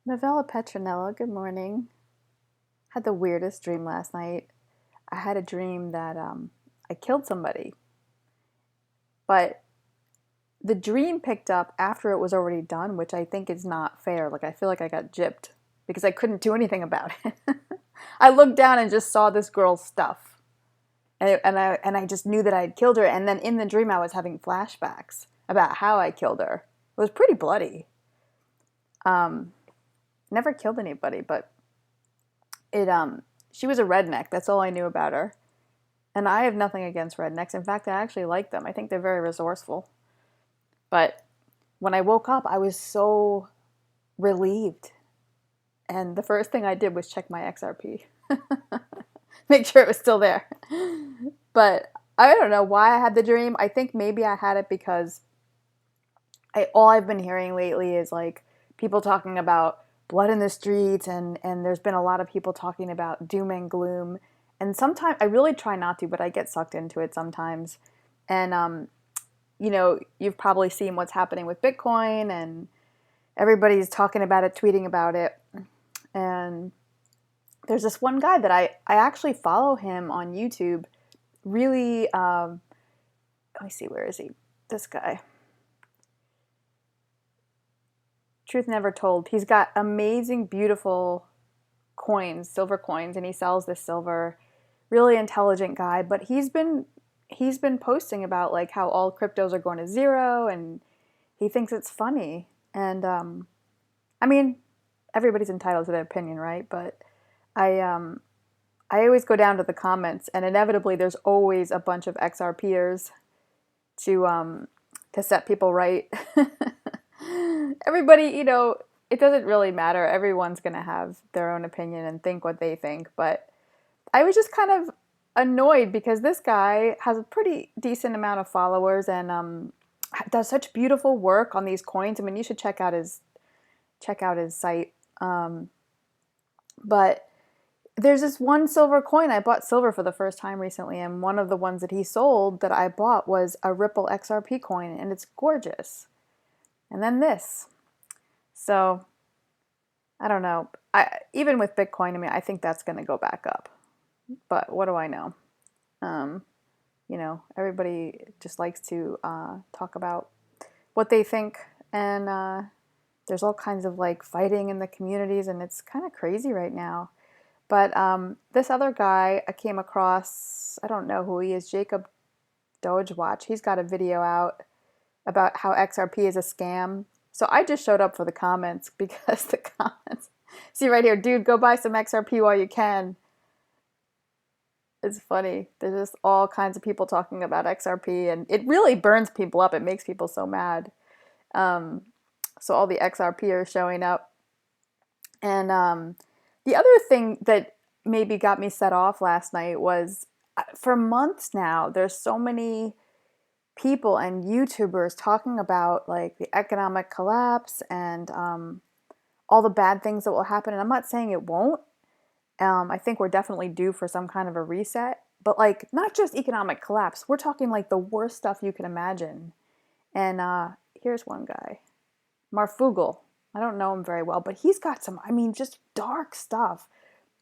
Novella Petronella, good morning. Had the weirdest dream last night. I had a dream that I killed somebody, but the dream picked up after it was already done, which I think is not fair. Like, I feel like I got gypped because I couldn't do anything about it. I looked down and just saw this girl's stuff, and I just knew that I had killed her. And then in the dream, I was having flashbacks about how I killed her. It was pretty bloody. Um, Never killed anybody, but it she was a redneck. That's all I knew about her. And I have nothing against rednecks. In fact, I actually like them. I think they're very resourceful. But when I woke up, I was so relieved. And the first thing I did was check my XRP, make sure it was still there. But I don't know why I had the dream. I think maybe I had it because all I've been hearing lately is like people talking about blood in the streets, and there's been a lot of people talking about doom and gloom. And sometimes I really try not to, but I get sucked into it sometimes. And you've probably seen what's happening with Bitcoin, and everybody's talking about it, tweeting about it. And there's this one guy that I actually follow him on YouTube. Really, let me see, where is he? This guy. Truth Never Told. He's got amazing, beautiful coins, silver coins, and he sells this silver. Really intelligent guy, but he's been posting about like how all cryptos are going to zero, and he thinks it's funny. And I mean, everybody's entitled to their opinion, right? But I always go down to the comments, and inevitably there's always a bunch of XRPers to set people right. Everybody, it doesn't really matter. Everyone's going to have their own opinion and think what they think. But I was just kind of annoyed because this guy has a pretty decent amount of followers and does such beautiful work on these coins. I mean, you should check out his site. But there's this one silver coin. I bought silver for the first time recently, and one of the ones that he sold that I bought was a Ripple XRP coin, and it's gorgeous. And then this. So I don't know. Even with Bitcoin, I mean, I think that's going to go back up. But what do I know? Um, Everybody just likes to talk about what they think, and there's all kinds of like fighting in the communities, and it's kind of crazy right now. But this other guy I came across, I don't know who he is, Jacob Dojewatch. He's got a video out about how XRP is a scam. So I just showed up for the comments because the comments, see right here, dude, go buy some XRP while you can. It's funny. There's just all kinds of people talking about XRP, and it really burns people up. It makes people so mad. Um, so all the XRP are showing up. And the other thing that maybe got me set off last night was for months now, there's so many people and YouTubers talking about like the economic collapse and all the bad things that will happen. And I'm not saying it won't. I think we're definitely due for some kind of a reset, but like not just economic collapse. We're talking like the worst stuff you can imagine. And here's one guy, Marfugal. I don't know him very well, but he's got some, I mean, just dark stuff.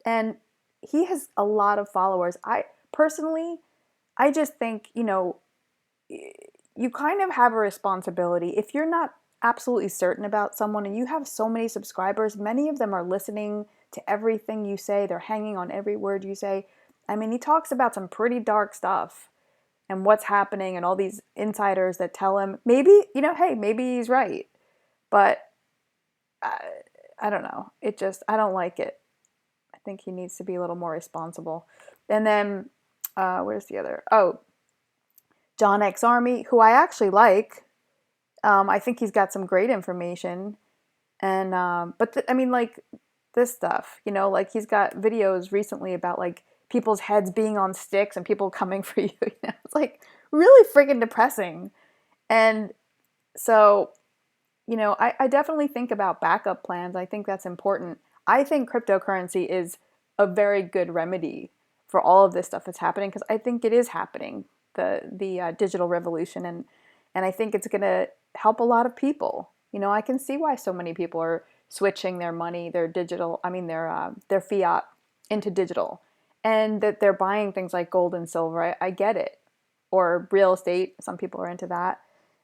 And he has a lot of followers. I personally, I just think, you kind of have a responsibility. If you're not absolutely certain about someone and you have so many subscribers, many of them are listening to everything you say, they're hanging on every word you say. I mean, he talks about some pretty dark stuff and what's happening and all these insiders that tell him maybe, hey, maybe he's right. But I don't know. I don't like it. I think he needs to be a little more responsible. And then, where's the other? Oh, John X Army, who I actually like. I think he's got some great information. And, I mean, like this stuff, like he's got videos recently about like people's heads being on sticks and people coming for you. It's like really freaking depressing. And so, I definitely think about backup plans. I think that's important. I think cryptocurrency is a very good remedy for all of this stuff that's happening because I think it is happening, the digital revolution, and I think it's going to help a lot of people. You know, I can see why so many people are switching their money, their digital, their fiat into digital, and that they're buying things like gold and silver. I get it, or real estate. Some people are into that,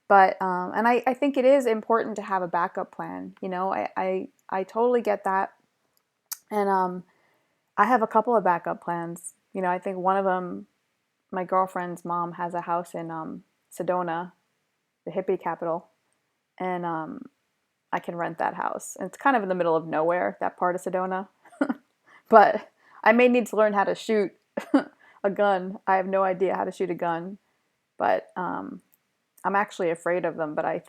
but and I think it is important to have a backup plan. You know, I totally get that, and I have a couple of backup plans. You know, I think one of them, my girlfriend's mom has a house in Sedona, the hippie capital, and I can rent that house. And it's kind of in the middle of nowhere, that part of Sedona. But I may need to learn how to shoot a gun. I have no idea how to shoot a gun, but I'm actually afraid of them. But I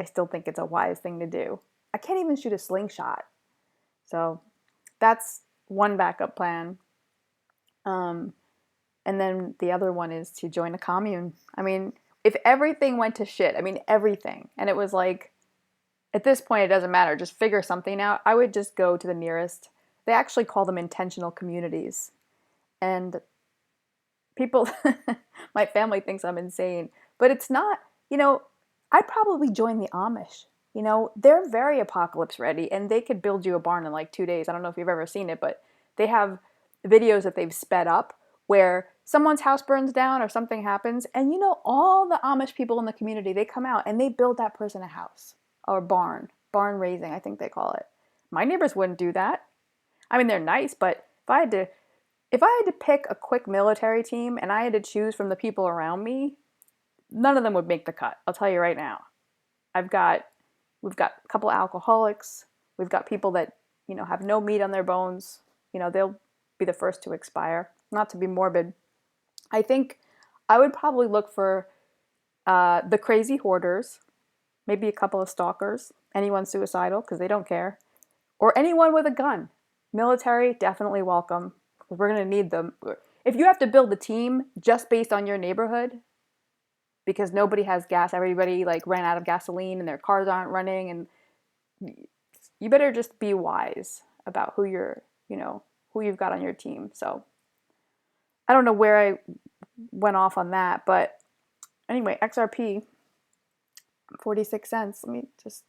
still think it's a wise thing to do. I can't even shoot a slingshot, so that's one backup plan. Um, and then the other one is to join a commune. I mean, if everything went to shit, I mean everything, and it was like, at this point it doesn't matter, just figure something out. I would just go to the nearest. They actually call them intentional communities. And people, my family thinks I'm insane, but it's not. You know, I'd probably join the Amish. You know, they're very apocalypse ready, and they could build you a barn in like 2 days. I don't know if you've ever seen it, but they have videos that they've sped up where someone's house burns down or something happens, and you know, all the Amish people in the community, they come out and they build that person a house or barn raising, I think they call it. My neighbors wouldn't do that. I mean, they're nice, but if I had to pick a quick military team and I had to choose from the people around me, none of them would make the cut. I'll tell you right now. I've got we've got a couple of alcoholics. We've got people that, you know, have no meat on their bones. You know, they'll be the first to expire. Not to be morbid. I think I would probably look for the crazy hoarders, maybe a couple of stalkers, anyone suicidal because they don't care, or anyone with a gun. Military, definitely welcome, because we're going to need them. If you have to build a team just based on your neighborhood, because nobody has gas, everybody like ran out of gasoline and their cars aren't running, and you better just be wise about who you've got on your team. So I don't know where I went off on that, but anyway, XRP, 46 cents. Let me just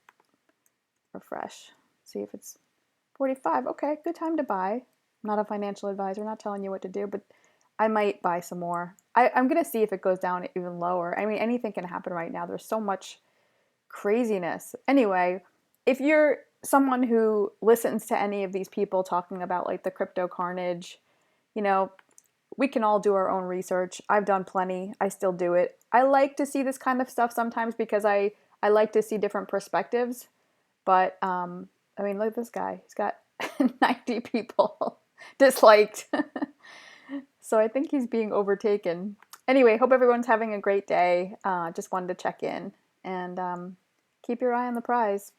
refresh, see if it's 45. Okay, good time to buy. I'm not a financial advisor, not telling you what to do, but I might buy some more. I'm going to see if it goes down even lower. I mean, anything can happen right now. There's so much craziness. Anyway, if you're someone who listens to any of these people talking about like the crypto carnage, you know, we can all do our own research. I've done plenty. I still do it. I like to see this kind of stuff sometimes because I like to see different perspectives. But I mean, look at this guy. He's got 90 people disliked. So I think he's being overtaken. Anyway, hope everyone's having a great day. Just wanted to check in and keep your eye on the prize.